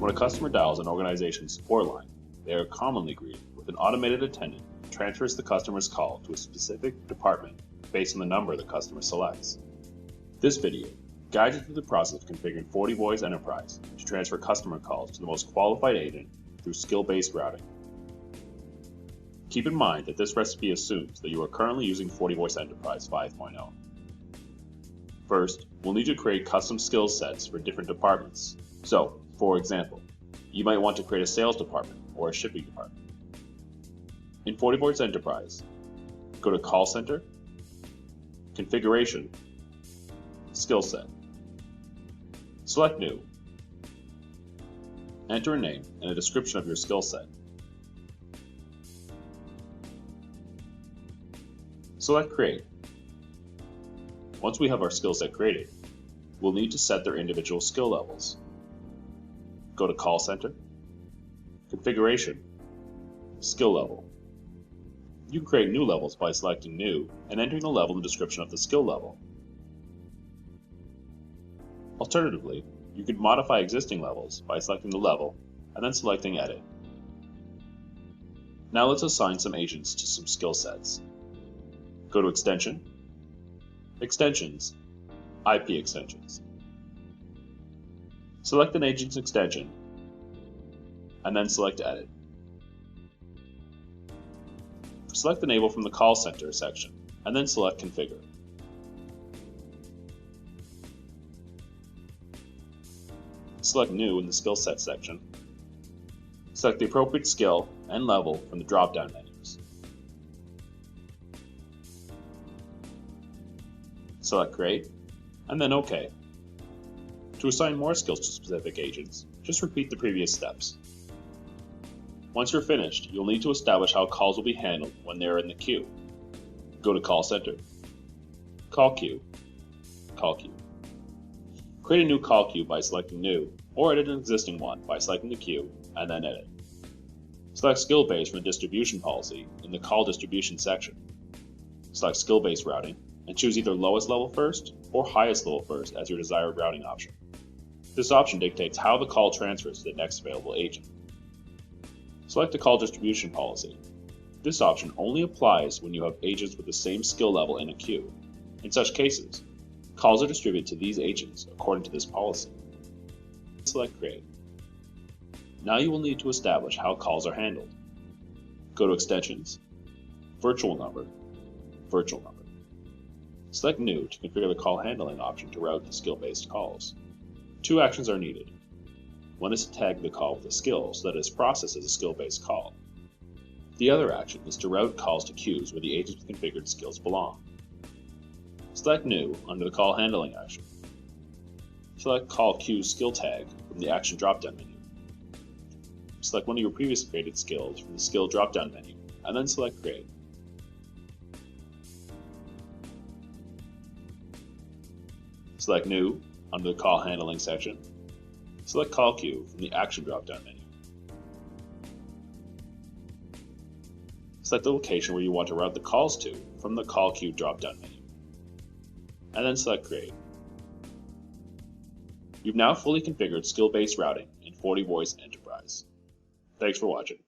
When a customer dials an organization's support line, they are commonly greeted with an automated attendant who transfers the customer's call to a specific department based on the number the customer selects. This video guides you through the process of configuring FortiVoice Enterprise to transfer customer calls to the most qualified agent through skill-based routing. Keep in mind that this recipe assumes that you are currently using FortiVoice Enterprise 5.0. First, we'll need to create custom skill sets for different departments. So, for example, you might want to create a sales department or a shipping department. In FortiVoice Enterprise, go to Call Center, Configuration, Skill Set. Select New. Enter a name and a description of your skill set. Select Create. Once we have our skill set created, we'll need to set their individual skill levels. Go to Call Center, Configuration, Skill Level. You can create new levels by selecting New and entering the level and description of the skill level. Alternatively, you could modify existing levels by selecting the level and then selecting Edit. Now let's assign some agents to some skill sets. Go to Extension, Extensions, IP Extensions. Select an agent's extension, and then select Edit. Select Enable from the Call Center section, and then select Configure. Select New in the Skill Set section. Select the appropriate skill and level from the drop-down menus. Select Create, and then OK. To assign more skills to specific agents, just repeat the previous steps. Once you're finished, you'll need to establish how calls will be handled when they are in the queue. Go to Call Center, Call Queue, Call Queue. Create a new call queue by selecting New, or edit an existing one by selecting the queue and then Edit. Select Skill Base from the Distribution policy in the Call Distribution section. Select Skill-Based Routing and choose either lowest level first or highest level first as your desired routing option. This option dictates how the call transfers to the next available agent. Select the Call Distribution policy. This option only applies when you have agents with the same skill level in a queue. In such cases, calls are distributed to these agents according to this policy. Select Create. Now you will need to establish how calls are handled. Go to Extensions, Virtual Number, Virtual Number. Select New to configure the call handling option to route the skill-based calls. Two actions are needed. One is to tag the call with a skill so that it is processed as a skill-based call. The other action is to route calls to queues where the agents with configured skills belong. Select New under the call handling action. Select Call Queue Skill Tag from the Action drop-down menu. Select one of your previously created skills from the Skill drop-down menu, and then select Create. Select New under the Call Handling section. Select Call Queue from the Action drop-down menu. Select the location where you want to route the calls to from the Call Queue drop-down menu. And then select Create. You've now fully configured skill-based routing in FortiVoice Enterprise. Thanks for watching.